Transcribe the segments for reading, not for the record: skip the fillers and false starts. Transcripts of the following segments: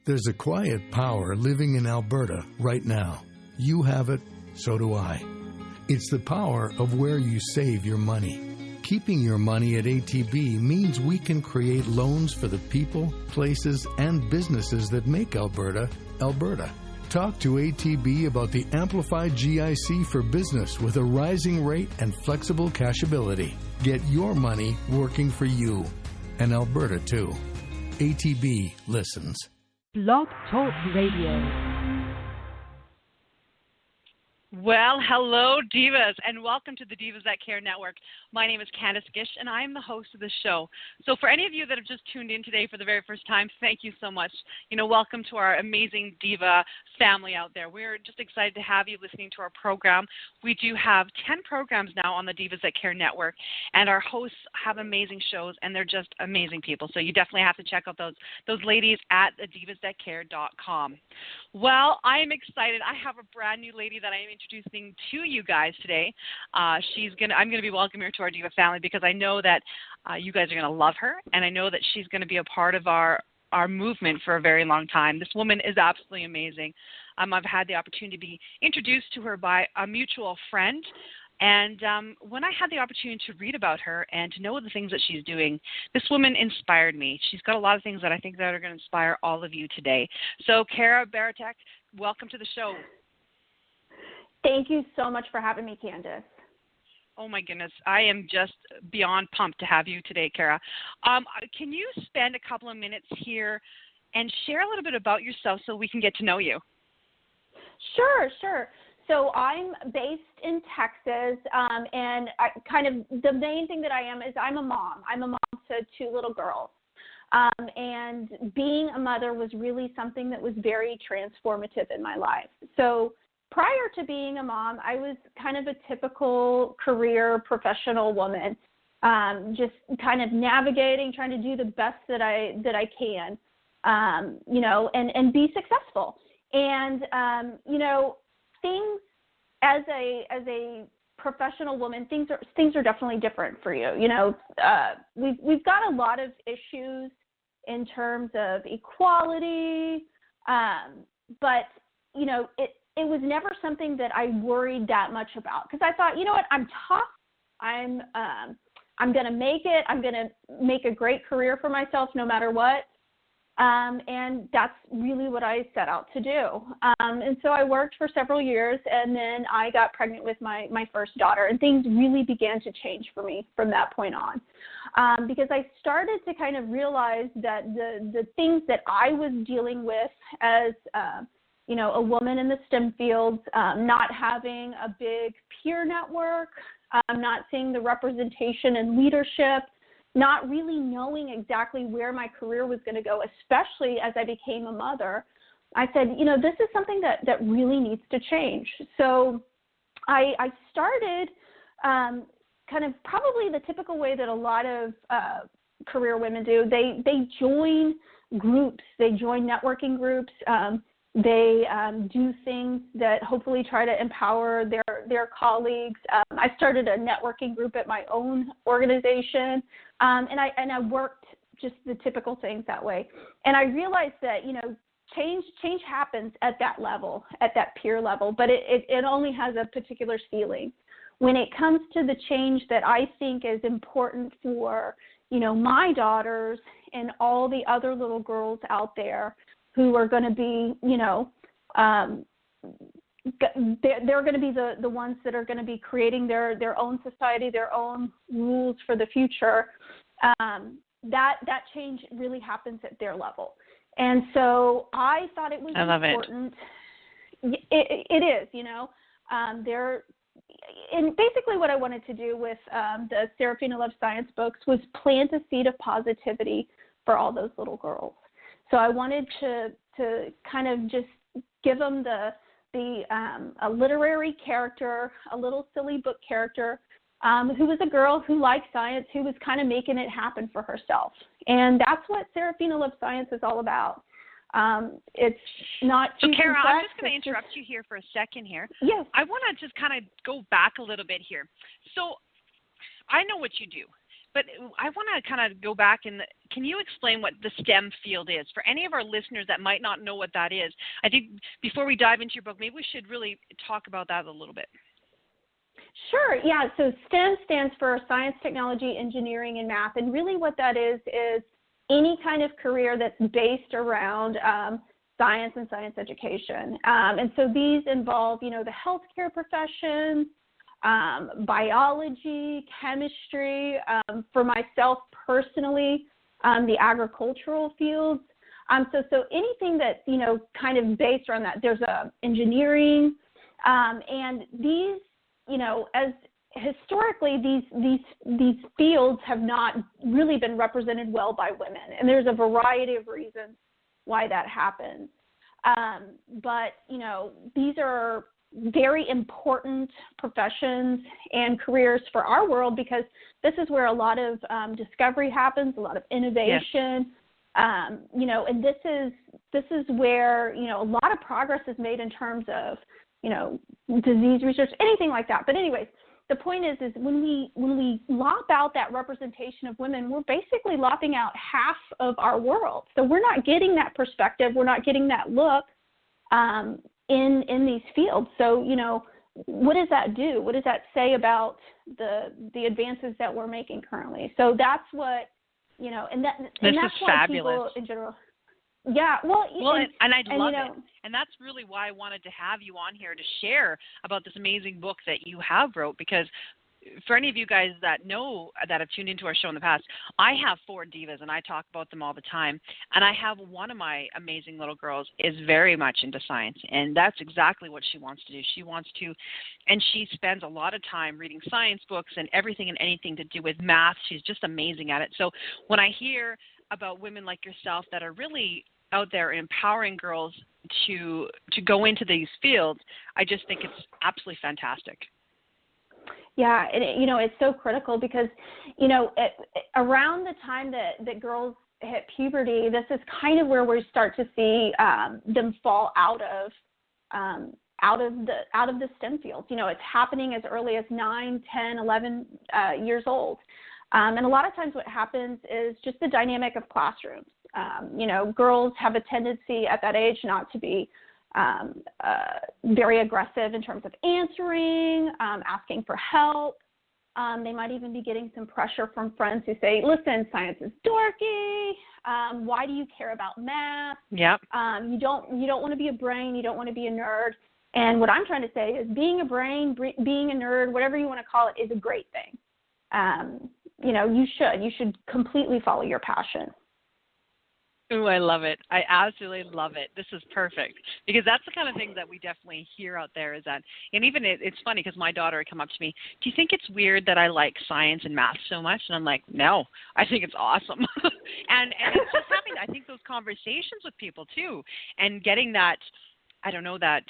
There's a quiet power living in Alberta right now. You have it, so do I. It's the power of where you save your money. Keeping your money at ATB means we can create loans for the people, places, and businesses that make Alberta, Alberta. Talk to ATB about the Amplified GIC for business with a rising rate and flexible cashability. Get your money working for you. And Alberta, too. ATB listens. Blog Talk Radio. Well, hello, Divas, and welcome to the Divas That Care Network. My name is Candice Gish, and I am the host of the show. So for any of you that have just tuned in today for the very first time, thank you so much. Welcome to our amazing Diva family out there. We're just excited to have you listening to our program. We do have 10 programs now on the Divas That Care Network, and our hosts have amazing shows, and they're just amazing people. So you definitely have to check out those ladies at thedivasthatcare.com. Well, I am excited. I have a brand new lady that I am introducing to you guys today. I'm going to be welcoming her to our Diva family because I know that you guys are going to love her, and I know that she's going to be a part of our movement for a very long time. This woman is absolutely amazing. I've had the opportunity to be introduced to her by a mutual friend, and when I had the opportunity to read about her and to know the things that she's doing, this woman inspired me. She's got a lot of things that I think that are going to inspire all of you today. So, Kara Baratek, welcome to the show. Thank you so much for having me, Candice. Oh, my goodness. I am just beyond pumped to have you today, Kara. Can you spend a couple of minutes here and share a little bit about yourself so we can get to know you? Sure. So I'm based in Texas, and the main thing that I am is I'm a mom. I'm a mom to two little girls. And being a mother was really something that was very transformative in my life. So prior to being a mom, I was kind of a typical career professional woman, just kind of navigating, trying to do the best that I can, and be successful. And things as a professional woman, things are definitely different for you. We've got a lot of issues in terms of equality, but it was never something that I worried that much about because I thought, I'm tough. I'm going to make it. I'm going to make a great career for myself no matter what. And that's really what I set out to do. And so I worked for several years, and then I got pregnant with my first daughter, and things really began to change for me from that point on. Because I started to kind of realize that the things that I was dealing with as a woman in the STEM fields, not having a big peer network, not seeing the representation and leadership, not really knowing exactly where my career was going to go, especially as I became a mother. I said, this is something that really needs to change. So I started kind of probably the typical way that a lot of career women do. They join groups. They join networking groups. They do things that hopefully try to empower their colleagues. I started a networking group at my own organization, and I worked just the typical things that way. And I realized that change happens at that level, at that peer level, but it only has a particular ceiling. When it comes to the change that I think is important for my daughters and all the other little girls out there who are going to be, they're going to be the ones that are going to be creating their own society, their own rules for the future. That change really happens at their level. And so I thought it was important. It is, and basically what I wanted to do with the Serafina Love Science books was plant a seed of positivity for all those little girls. So I wanted to kind of just give them a literary character, a little silly book character, who was a girl who liked science, who was kind of making it happen for herself. And that's what Serafina Love Science is all about. It's not too complex. So, Kara, I'm just going to interrupt you here for a second here. Yes. I want to just kind of go back a little bit here. So I know what you do. But I want to kind of go back and can you explain what the STEM field is for any of our listeners that might not know what that is? I think before we dive into your book, maybe we should really talk about that a little bit. Sure. Yeah. So STEM stands for science, technology, engineering, and math. And really what that is any kind of career that's based around science and science education. And so these involve, the healthcare professions, biology, chemistry. For myself personally, the agricultural fields. So anything that's, kind of based around that. There's engineering, and these, as historically, these fields have not really been represented well by women, and there's a variety of reasons why that happens. But these are very important professions and careers for our world because this is where a lot of discovery happens, a lot of innovation. Yes. And this is where a lot of progress is made in terms of disease research, anything like that. But anyways, the point is when we lop out that representation of women, we're basically lopping out half of our world. So we're not getting that perspective. We're not getting that look in these fields. So, what does that do? What does that say about the advances that we're making currently? So that's what, and that's why fabulous. People in general. Yeah, well, and I love it. And that's really why I wanted to have you on here to share about this amazing book that you have wrote, because for any of you guys that know, that have tuned into our show in the past, I have 4 divas, and I talk about them all the time. And I have one of my amazing little girls is very much into science, and that's exactly what she wants to do. She wants to, and she spends a lot of time reading science books and everything and anything to do with math. She's just amazing at it. So when I hear about women like yourself that are really out there empowering girls to go into these fields, I just think it's absolutely fantastic. Yeah, it's so critical because, around the time that girls hit puberty, this is kind of where we start to see them fall out of the STEM fields. It's happening as early as 9, 10, 11 years old. And a lot of times what happens is just the dynamic of classrooms. Girls have a tendency at that age not to be very aggressive in terms of answering, asking for help. They might even be getting some pressure from friends who say, listen, science is dorky. Why do you care about math? Yep. You don't want to be a brain. You don't want to be a nerd. And what I'm trying to say is being a brain, being a nerd, whatever you want to call it, is a great thing. You should completely follow your passion. Oh, I love it. I absolutely love it. This is perfect because that's the kind of thing that we definitely hear out there is that, and even it's funny because my daughter would come up to me, do you think it's weird that I like science and math so much? And I'm like, no, I think it's awesome. and it's just having, I think, those conversations with people too, and getting that, I don't know, that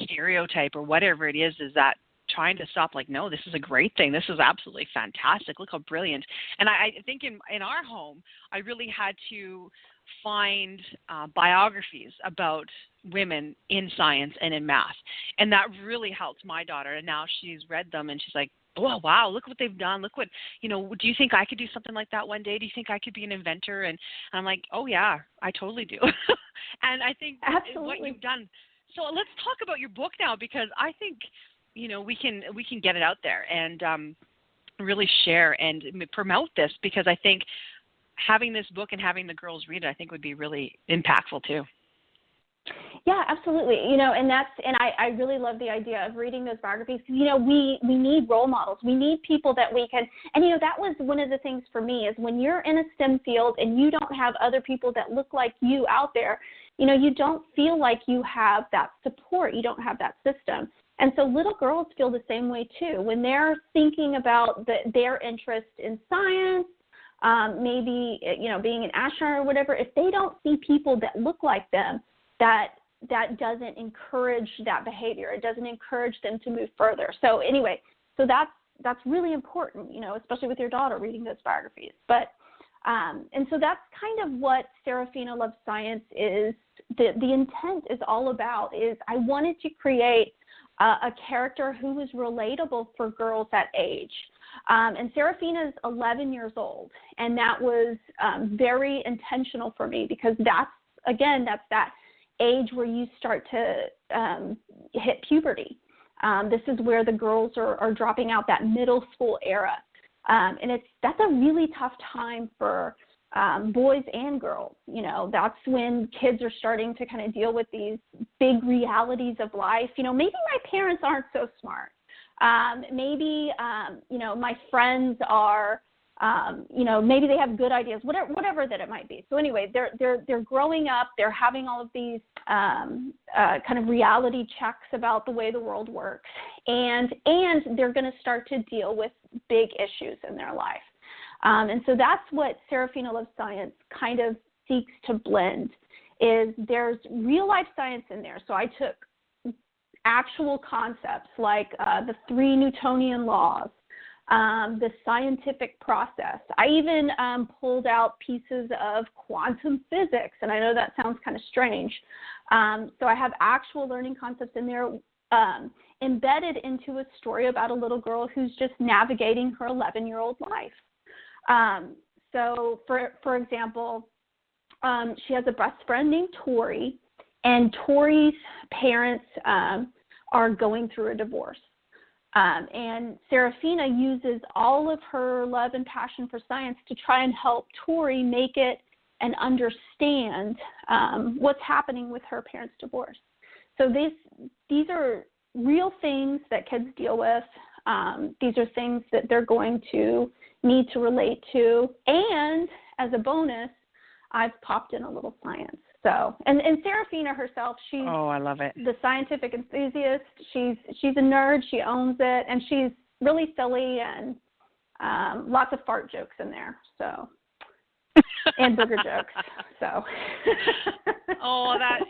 stereotype or whatever it is that trying to stop, like, no, this is a great thing. This is absolutely fantastic. Look how brilliant. And I think in our home, I really had to find biographies about women in science and in math. And that really helped my daughter. And now she's read them and she's like, oh, wow, look what they've done. Look what, do you think I could do something like that one day? Do you think I could be an inventor? And I'm like, oh, yeah, I totally do. And I think what you've done. So let's talk about your book now, because I think, we can get it out there and really share and promote this, because I think having this book and having the girls read it, I think would be really impactful too. Yeah, absolutely. And I really love the idea of reading those biographies because, we need role models. We need people that we can, and, that was one of the things for me is when you're in a STEM field and you don't have other people that look like you out there, you don't feel like you have that support. You don't have that system. And so little girls feel the same way too. When they're thinking about their interest in science, maybe, being an astronaut or whatever, if they don't see people that look like them, that doesn't encourage that behavior. It doesn't encourage them to move further. So anyway, so that's really important, especially with your daughter reading those biographies. But and so that's kind of what Serafina Loves Science is. The intent is all about is I wanted to create a character who was relatable for girls that age. And Seraphina's 11 years old, and that was very intentional for me because that's that age where you start to hit puberty. This is where the girls are dropping out, that middle school era. And that's a really tough time for boys and girls. That's when kids are starting to kind of deal with these big realities of life. Maybe my parents aren't so smart. Maybe, my friends are, maybe they have good ideas, whatever that it might be. So anyway, they're growing up, they're having all of these kind of reality checks about the way the world works, and they're going to start to deal with big issues in their life. And so that's what Seraphina Loves Science kind of seeks to blend, is there's real life science in there. So I took actual concepts like the 3 Newtonian laws, the scientific process. I even pulled out pieces of quantum physics, and I know that sounds kind of strange. So I have actual learning concepts in there embedded into a story about a little girl who's just navigating her 11-year-old life. So, for example, she has a best friend named Tori, and Tori's parents are going through a divorce. And Seraphina uses all of her love and passion for science to try and help Tori make it and understand what's happening with her parents' divorce. So these are real things that kids deal with. These are things that they're going to need to relate to. And as a bonus, I've popped in a little science. So, and Seraphina herself, she's I love it. The scientific enthusiast. She's a nerd. She owns it, and she's really silly and lots of fart jokes in there. So, and booger jokes. So.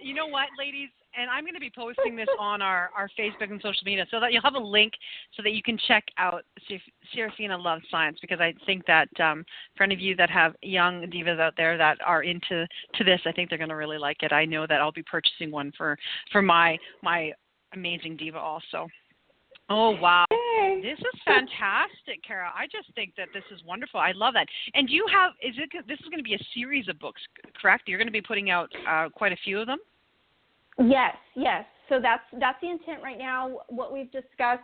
You know what, ladies? And I'm going to be posting this on our Facebook and social media so that you'll have a link so that you can check out Seraphina Loves Science, because I think that for any of you that have young divas out there that are into this, I think they're going to really like it. I know that I'll be purchasing one for my amazing diva also. Oh, wow. Yay. This is fantastic, Kara. I just think that this is wonderful. I love that. And this is going to be a series of books, correct? You're going to be putting out quite a few of them? Yes. So that's the intent right now. What we've discussed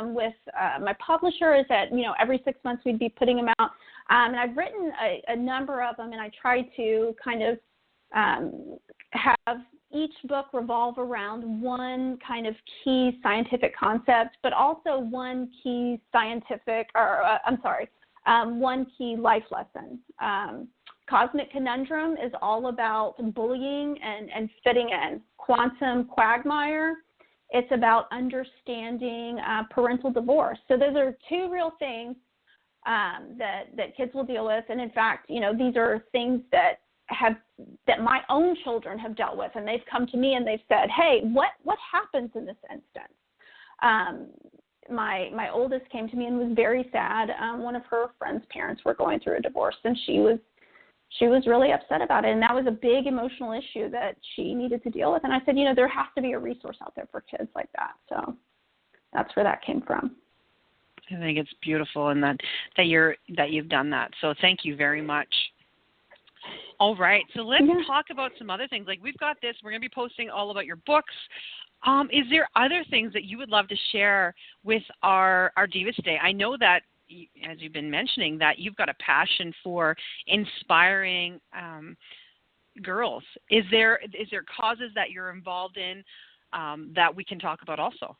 with my publisher is that, every 6 months we'd be putting them out. And I've written a number of them, and I try to kind of have each book revolve around one kind of key scientific concept, but also one key one key life lesson. Cosmic Conundrum is all about bullying and fitting in. Quantum Quagmire, it's about understanding parental divorce. So those are 2 real things that kids will deal with. And in fact, these are things that my own children have dealt with, and they've come to me and they've said, "Hey, what happens in this instance?" My oldest came to me and was very sad. One of her friend's parents were going through a divorce, and she was really upset about it, and that was a big emotional issue that she needed to deal with. And I said, there has to be a resource out there for kids like that. So that's where that came from. I think it's beautiful, and that you've done that. So thank you very much. All right, so let's talk about some other things. Like, we've got this. We're going to be posting all about your books. Is there other things that you would love to share with our divas today? I know that, as you've been mentioning, that you've got a passion for inspiring girls. Is there causes that you're involved in that we can talk about also?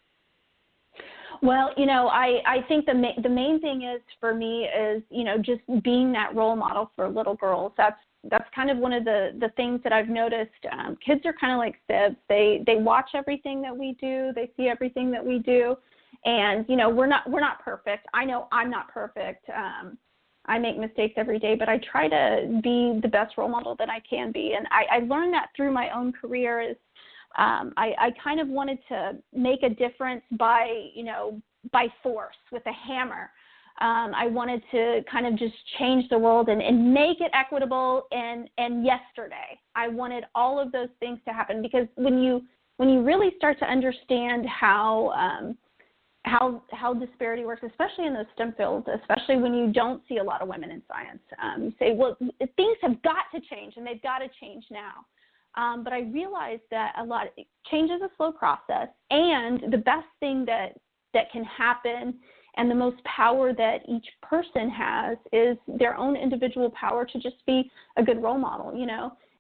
Well, I think the main thing is for me is, just being that role model for little girls. That's kind of one of the things that I've noticed. Kids are kind of like sibs. They watch everything that we do. They see everything that we do. And, we're not perfect. I know I'm not perfect. I make mistakes every day, but I try to be the best role model that I can be. And I learned that through my own career is I kind of wanted to make a difference by force with a hammer. I wanted to kind of just change the world and make it equitable and yesterday. I wanted all of those things to happen, because when you really start to understand how how disparity works, especially in those STEM fields, especially when you don't see a lot of women in science. You say, well, things have got to change, and they've got to change now. But I realized that change is a slow process, and the best thing that can happen and the most power that each person has is their own individual power to just be a good role model.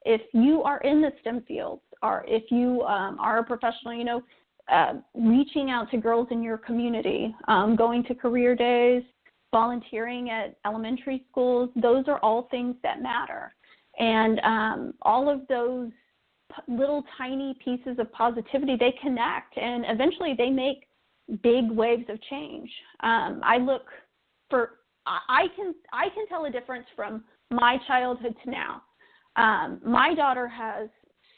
If you are in the STEM fields, or if you are a professional, reaching out to girls in your community, going to career days, volunteering at elementary schools, those are all things that matter. And all of those little tiny pieces of positivity, they connect, and eventually they make big waves of change. I can tell a difference from my childhood to now. My daughter has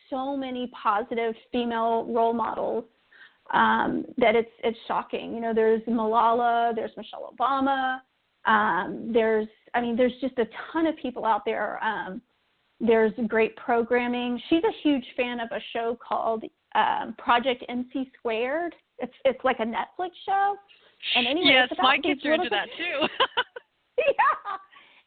so many positive female role models that it's shocking. There's Malala, there's Michelle Obama, there's just a ton of people out there. There's great programming. She's a huge fan of a show called Project MC Squared. It's like a Netflix show. And anyway, yes, my kids are into that too. Yeah,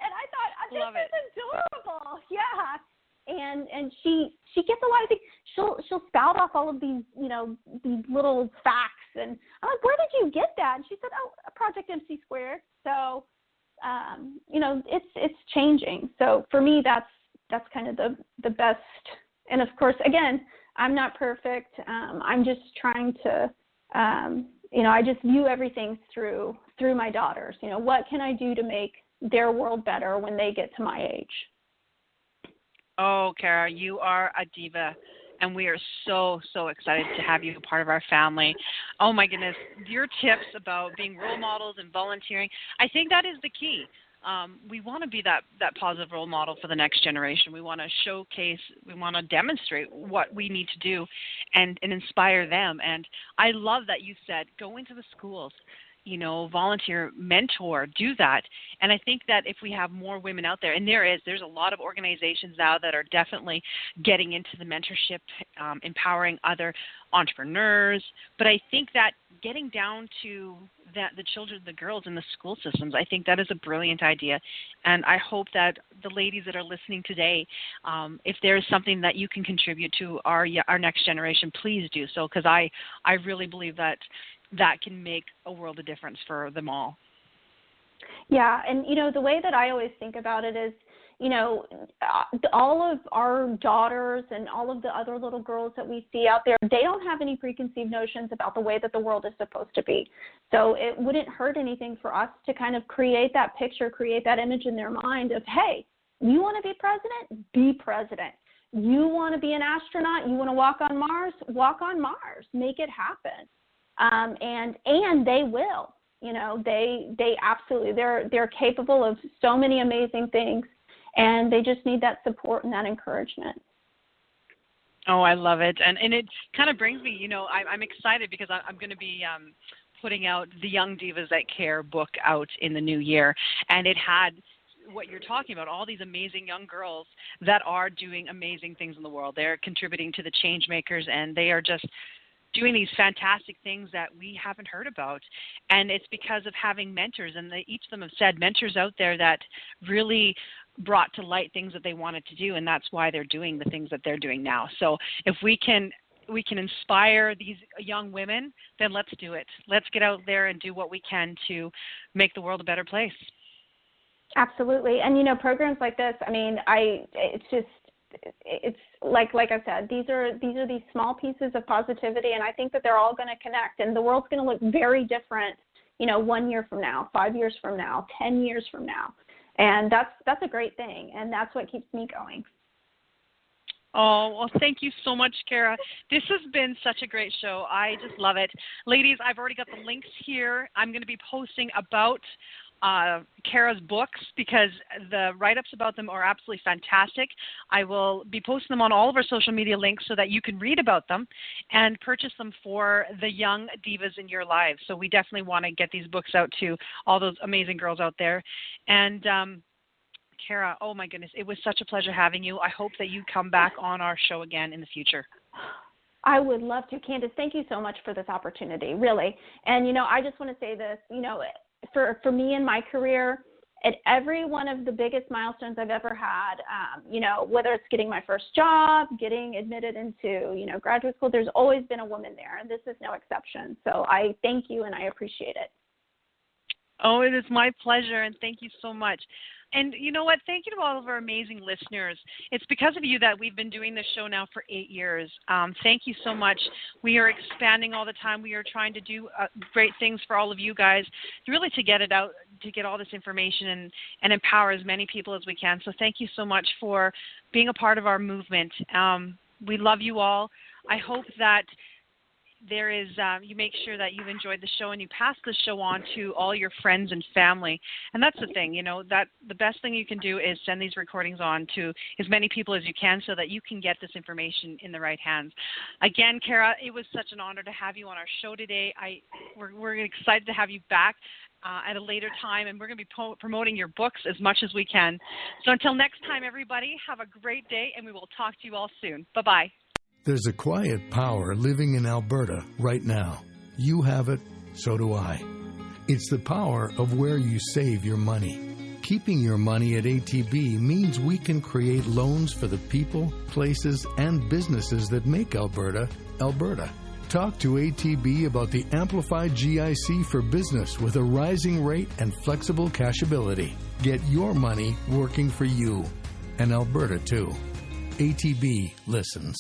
and I thought Love this is adorable. Yeah, and she gets a lot of things. She'll spout off all of these these little facts, and I'm like, where did you get that? And she said, oh, Project MC Squared. So it's changing. So for me, that's kind of the best. And of course, again, I'm not perfect. I'm just trying to, I just view everything through my daughters. What can I do to make their world better when they get to my age? Oh, Kara, you are a diva, and we are so, so excited to have you a part of our family. Oh, my goodness. Your tips about being role models and volunteering, I think that is the key. We want to be that positive role model for the next generation. We want to showcase, we want to demonstrate what we need to do and inspire them. And I love that you said, go into the schools, volunteer, mentor, do that. And I think that if we have more women out there, and there's a lot of organizations now that are definitely getting into the mentorship, empowering other entrepreneurs. But I think that getting down to the children, the girls in the school systems, I think that is a brilliant idea. And I hope that the ladies that are listening today, if there is something that you can contribute to our next generation, please do so, because I really believe that can make a world of difference for them all. Yeah, and the way that I always think about it is, all of our daughters and all of the other little girls that we see out there, they don't have any preconceived notions about the way that the world is supposed to be. So it wouldn't hurt anything for us to kind of create that picture, create that image in their mind of, hey, you want to be president? Be president. You want to be an astronaut? You want to walk on Mars? Walk on Mars. Make it happen. And they will. They absolutely, they're capable of so many amazing things. And they just need that support and that encouragement. Oh, I love it. And it kind of brings me, I'm excited because I'm going to be putting out the Young Divas That Care book out in the new year. And it had what you're talking about, all these amazing young girls that are doing amazing things in the world. They're contributing to the change makers, and they are just doing these fantastic things that we haven't heard about. And it's because of having mentors, and each of them have said mentors out there that really brought to light things that they wanted to do, and that's why they're doing the things that they're doing now. So if we can inspire these young women, then let's do it. Let's get out there and do what we can to make the world a better place. Absolutely. And programs like this, it's like I said, these are these small pieces of positivity, and I think that they're all going to connect, and the world's going to look very different, 1 year from now, 5 years from now, 10 years from now. And that's a great thing, and that's what keeps me going. Oh, well, thank you so much, Kara. This has been such a great show. I just love it. Ladies, I've already got the links here. I'm going to be posting about Kara's books because the write-ups about them are absolutely fantastic. I will be posting them on all of our social media links so that you can read about them and purchase them for the young divas in your lives. So we definitely want to get these books out to all those amazing girls out there. And Kara, oh my goodness, it was such a pleasure having you. I hope that you come back on our show again in the future. I would love to. Candace, thank you so much for this opportunity, really. And, I just want to say this, for me in my career, at every one of the biggest milestones I've ever had, whether it's getting my first job, getting admitted into, graduate school, there's always been a woman there, and this is no exception. So I thank you, and I appreciate it. Oh, it is my pleasure, and thank you so much. And you know what? Thank you to all of our amazing listeners. It's because of you that we've been doing this show now for 8 years. Thank you so much. We are expanding all the time. We are trying to do great things for all of you guys, really to get it out, to get all this information and empower as many people as we can. So thank you so much for being a part of our movement. We love you all. I hope that there is, you make sure that you've enjoyed the show and you pass the show on to all your friends and family. And that's the thing, that the best thing you can do is send these recordings on to as many people as you can so that you can get this information in the right hands. Again, Kara, it was such an honor to have you on our show today. We're excited to have you back at a later time, and we're going to be promoting your books as much as we can. So until next time, everybody, have a great day, and we will talk to you all soon. Bye-bye. There's a quiet power living in Alberta right now. You have it, so do I. It's the power of where you save your money. Keeping your money at ATB means we can create loans for the people, places, and businesses that make Alberta, Alberta. Talk to ATB about the Amplified GIC for business with a rising rate and flexible cashability. Get your money working for you. And Alberta, too. ATB listens.